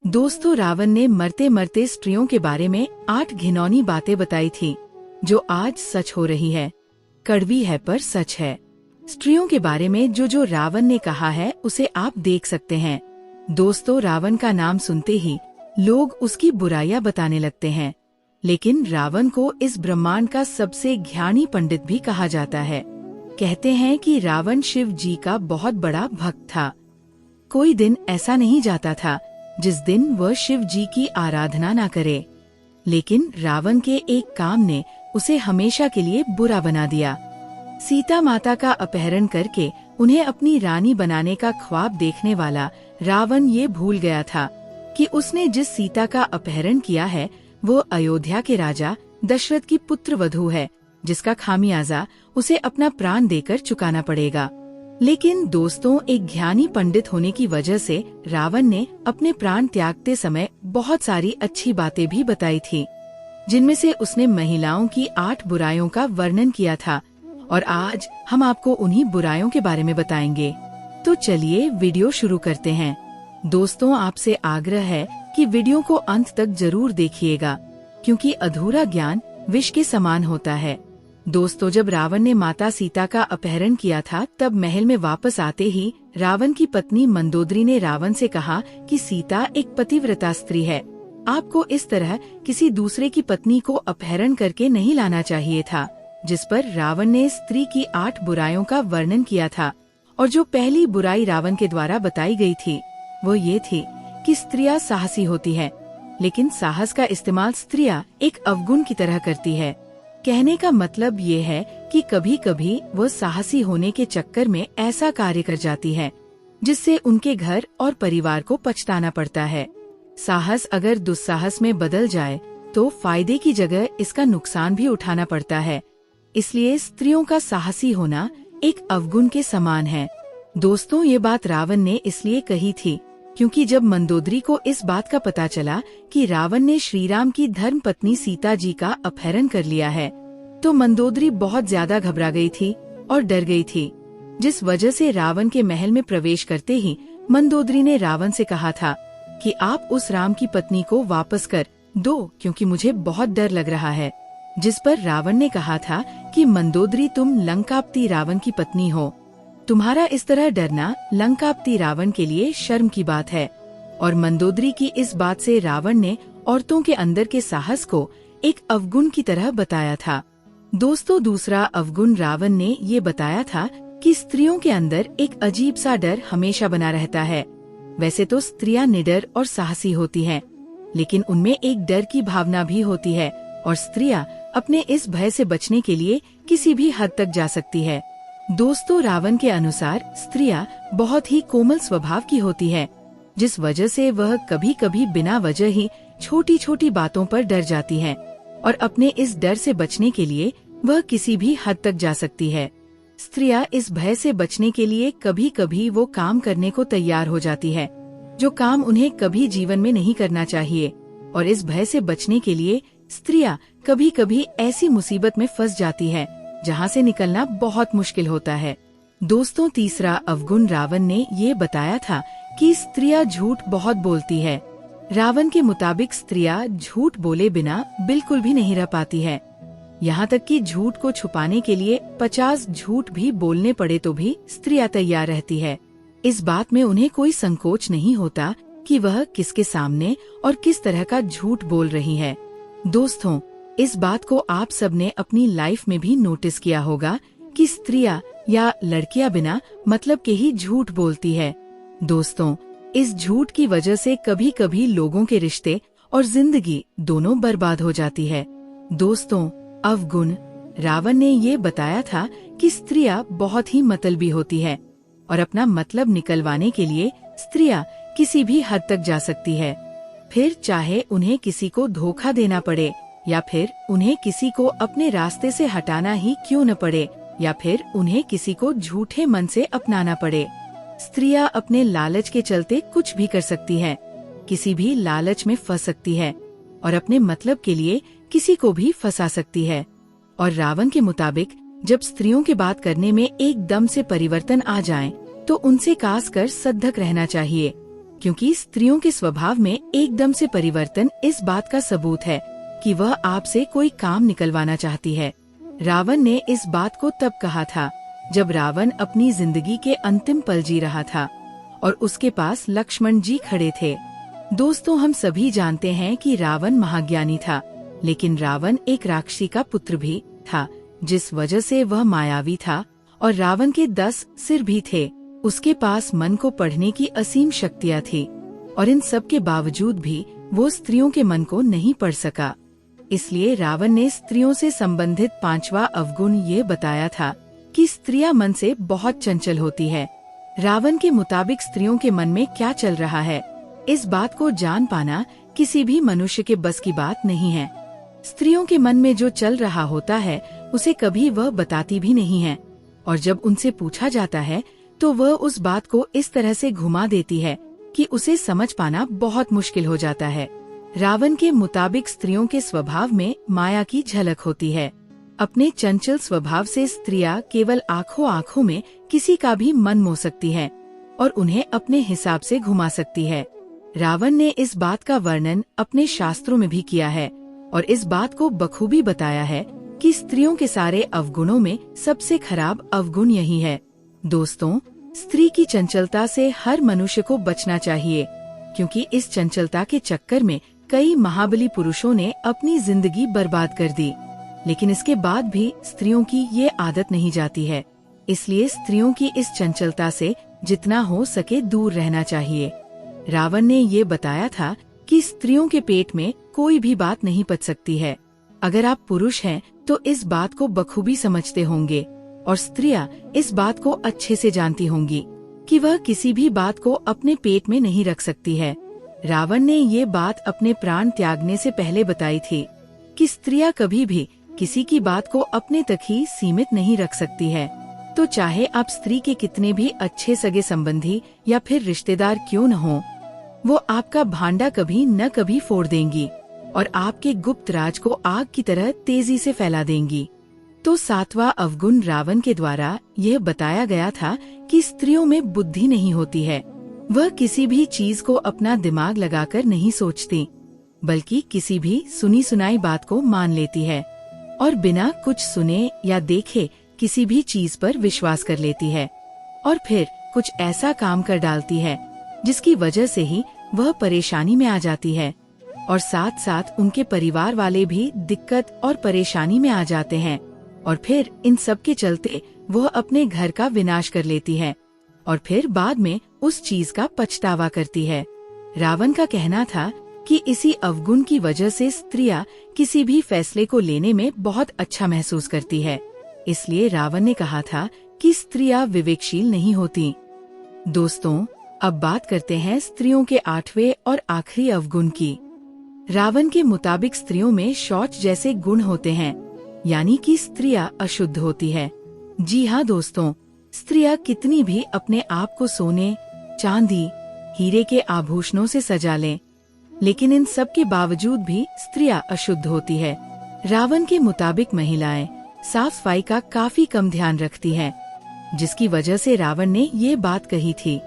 दोस्तों, रावण ने मरते मरते स्त्रियों के बारे में 8 घिनौनी बातें बताई थी, जो आज सच हो रही है। कड़वी है पर सच है। स्त्रियों के बारे में जो रावण ने कहा है उसे आप देख सकते हैं। दोस्तों, रावण का नाम सुनते ही लोग उसकी बुराइयां बताने लगते हैं, लेकिन रावण को इस ब्रह्मांड का सबसे ज्ञानी पंडित भी कहा जाता है। कहते हैं कि रावण शिव जी का बहुत बड़ा भक्त था। कोई दिन ऐसा नहीं जाता था जिस दिन वह शिव जी की आराधना न करे, लेकिन रावण के एक काम ने उसे हमेशा के लिए बुरा बना दिया। सीता माता का अपहरण करके उन्हें अपनी रानी बनाने का ख्वाब देखने वाला रावण ये भूल गया था कि उसने जिस सीता का अपहरण किया है वो अयोध्या के राजा दशरथ की पुत्र वधू है, जिसका खामियाजा उसे अपना प्राण देकर चुकाना पड़ेगा। लेकिन दोस्तों, एक ज्ञानी पंडित होने की वजह से रावण ने अपने प्राण त्यागते समय बहुत सारी अच्छी बातें भी बताई थी, जिनमें से उसने महिलाओं की 8 बुराइयों का वर्णन किया था, और आज हम आपको उन्हीं बुराइयों के बारे में बताएंगे। तो चलिए वीडियो शुरू करते हैं। दोस्तों, आपसे आग्रह है कि वीडियो को अंत तक जरूर देखिएगा, क्योंकि अधूरा ज्ञान विष के समान होता है। दोस्तों, जब रावण ने माता सीता का अपहरण किया था, तब महल में वापस आते ही रावण की पत्नी मंदोदरी ने रावण से कहा कि सीता एक पतिव्रता स्त्री है, आपको इस तरह किसी दूसरे की पत्नी को अपहरण करके नहीं लाना चाहिए था। जिस पर रावण ने स्त्री की 8 बुराइयों का वर्णन किया था, और जो पहली बुराई रावण के द्वारा बताई गई थी वो ये थी कि स्त्रियां साहसी होती है, लेकिन साहस का इस्तेमाल स्त्रियां एक अवगुण की तरह करती है। कहने का मतलब ये है कि कभी कभी वो साहसी होने के चक्कर में ऐसा कार्य कर जाती है जिससे उनके घर और परिवार को पछताना पड़ता है। साहस अगर दुस्साहस में बदल जाए तो फायदे की जगह इसका नुकसान भी उठाना पड़ता है। इसलिए स्त्रियों का साहसी होना एक अवगुण के समान है। दोस्तों, ये बात रावण ने इसलिए कही थी क्योंकि जब मंदोदरी को इस बात का पता चला कि रावण ने श्रीराम की धर्म पत्नी सीता जी का अपहरण कर लिया है, तो मंदोदरी बहुत ज्यादा घबरा गई थी और डर गई थी, जिस वजह से रावण के महल में प्रवेश करते ही मंदोदरी ने रावण से कहा था कि आप उस राम की पत्नी को वापस कर दो, क्योंकि मुझे बहुत डर लग रहा है। जिस पर रावण ने कहा था कि मंदोदरी, तुम लंकापति रावण की पत्नी हो, तुम्हारा इस तरह डरना लंकापति रावण के लिए शर्म की बात है। और मंदोदरी की इस बात से रावण ने औरतों के अंदर के साहस को एक अवगुण की तरह बताया था। दोस्तों, दूसरा अवगुण रावण ने ये बताया था कि स्त्रियों के अंदर एक अजीब सा डर हमेशा बना रहता है। वैसे तो स्त्रियां निडर और साहसी होती हैं, लेकिन उनमें एक डर की भावना भी होती है, और स्त्रियां अपने इस भय से बचने के लिए किसी भी हद तक जा सकती है। दोस्तों, रावण के अनुसार स्त्रियां बहुत ही कोमल स्वभाव की होती है, जिस वजह से वह कभी कभी बिना वजह ही छोटी छोटी बातों पर डर जाती हैं, और अपने इस डर से बचने के लिए वह किसी भी हद तक जा सकती है। स्त्रियां इस भय से बचने के लिए कभी कभी वो काम करने को तैयार हो जाती है जो काम उन्हें कभी जीवन में नहीं करना चाहिए, और इस भय से बचने के लिए स्त्रियां कभी कभी ऐसी मुसीबत में फंस जाती है जहां से निकलना बहुत मुश्किल होता है। दोस्तों, तीसरा अवगुण रावण ने ये बताया था कि स्त्रियां झूठ बहुत बोलती है। रावण के मुताबिक स्त्रियां झूठ बोले बिना बिल्कुल भी नहीं रह पाती है। यहाँ तक कि झूठ को छुपाने के लिए 50 झूठ भी बोलने पड़े तो भी स्त्रियां तैयार रहती है। इस बात में उन्हें कोई संकोच नहीं होता कि वह किसके सामने और किस तरह का झूठ बोल रही है। दोस्तों, इस बात को आप सबने अपनी लाइफ में भी नोटिस किया होगा कि स्त्रियां या लड़कियां बिना मतलब के ही झूठ बोलती है। दोस्तों, इस झूठ की वजह से कभी कभी लोगों के रिश्ते और जिंदगी दोनों बर्बाद हो जाती है। दोस्तों, अवगुण रावण ने ये बताया था कि स्त्रियां बहुत ही मतलबी होती है, और अपना मतलब निकलवाने के लिए स्त्रियां किसी भी हद तक जा सकती है। फिर चाहे उन्हें किसी को धोखा देना पड़े, या फिर उन्हें किसी को अपने रास्ते से हटाना ही क्यों न पड़े, या फिर उन्हें किसी को झूठे मन से अपनाना पड़े, स्त्रियां अपने लालच के चलते कुछ भी कर सकती हैं, किसी भी लालच में फंस सकती है, और अपने मतलब के लिए किसी को भी फंसा सकती है। और रावण के मुताबिक जब स्त्रियों के बात करने में एकदम से परिवर्तन आ जाए तो उनसे कास कर सधक रहना चाहिए। क्योंकि स्त्रियों के स्वभाव में एकदम से परिवर्तन इस बात का सबूत है कि वह आपसे कोई काम निकलवाना चाहती है। रावण ने इस बात को तब कहा था जब रावण अपनी जिंदगी के अंतिम पल जी रहा था और उसके पास लक्ष्मण जी खड़े थे। दोस्तों, हम सभी जानते हैं कि रावण महाज्ञानी था, लेकिन रावण एक राक्षसी का पुत्र भी था, जिस वजह से वह मायावी था और रावण के 10 सिर भी थे। उसके पास मन को पढ़ने की असीम शक्तियाँ थी और इन सब के बावजूद भी वो स्त्रियों के मन को नहीं पढ़ सका। इसलिए रावण ने स्त्रियों से संबंधित 5वां अवगुण ये बताया था कि स्त्रियां मन से बहुत चंचल होती है। रावण के मुताबिक स्त्रियों के मन में क्या चल रहा है, इस बात को जान पाना किसी भी मनुष्य के बस की बात नहीं है। स्त्रियों के मन में जो चल रहा होता है उसे कभी वह बताती भी नहीं है, और जब उनसे पूछा जाता है तो वह उस बात को इस तरह से घुमा देती है कि उसे समझ पाना बहुत मुश्किल हो जाता है। रावण के मुताबिक स्त्रियों के स्वभाव में माया की झलक होती है। अपने चंचल स्वभाव से स्त्रियां केवल आंखों में किसी का भी मन मोह सकती है और उन्हें अपने हिसाब से घुमा सकती है। रावण ने इस बात का वर्णन अपने शास्त्रों में भी किया है और इस बात को बखूबी बताया है कि स्त्रियों के सारे अवगुणों में सबसे खराब अवगुण यही है। दोस्तों, स्त्री की चंचलता से हर मनुष्य को बचना चाहिए, क्योंकि इस चंचलता के चक्कर में कई महाबली पुरुषों ने अपनी जिंदगी बर्बाद कर दी, लेकिन इसके बाद भी स्त्रियों की ये आदत नहीं जाती है। इसलिए स्त्रियों की इस चंचलता से जितना हो सके दूर रहना चाहिए। रावण ने ये बताया था कि स्त्रियों के पेट में कोई भी बात नहीं पच सकती है। अगर आप पुरुष हैं तो इस बात को बखूबी समझते होंगे और स्त्रियां इस बात को अच्छे से जानती होंगी कि वह किसी भी बात को अपने पेट में नहीं रख सकती है। रावण ने ये बात अपने प्राण त्यागने से पहले बताई थी कि स्त्रियां कभी भी किसी की बात को अपने तक ही सीमित नहीं रख सकती है। तो चाहे आप स्त्री के कितने भी अच्छे सगे संबंधी या फिर रिश्तेदार क्यों न हो, वो आपका भांडा कभी न कभी फोड़ देंगी और आपके गुप्त राज को आग की तरह तेजी से फैला देंगी। तो 7वां अवगुण रावण के द्वारा यह बताया गया था कि स्त्रियों में बुद्धि नहीं होती है। वह किसी भी चीज को अपना दिमाग लगाकर नहीं सोचती, बल्कि किसी भी सुनी सुनाई बात को मान लेती है और बिना कुछ सुने या देखे किसी भी चीज पर विश्वास कर लेती है और फिर कुछ ऐसा काम कर डालती है जिसकी वजह से ही वह परेशानी में आ जाती है और साथ साथ उनके परिवार वाले भी दिक्कत और परेशानी में आ जाते हैं और फिर इन सब के चलते वह अपने घर का विनाश कर लेती है और फिर बाद में उस चीज का पछतावा करती है। रावण का कहना था कि इसी अवगुण की वजह से स्त्रियां किसी भी फैसले को लेने में बहुत अच्छा महसूस करती है। इसलिए रावण ने कहा था कि स्त्रियां विवेकशील नहीं होती। दोस्तों, अब बात करते हैं स्त्रियों के 8वें और आखिरी अवगुण की। रावण के मुताबिक स्त्रियों में शौच जैसे गुण होते हैं, यानी कि स्त्रियां अशुद्ध होती है। जी हाँ दोस्तों, स्त्रियां कितनी भी अपने आप को सोने, चांदी, हीरे के आभूषणों से सजा लें, लेकिन इन सब के बावजूद भी स्त्रियां अशुद्ध होती है। रावण के मुताबिक महिलाएं साफ सफाई का काफी कम ध्यान रखती हैं, जिसकी वजह से रावण ने ये बात कही थी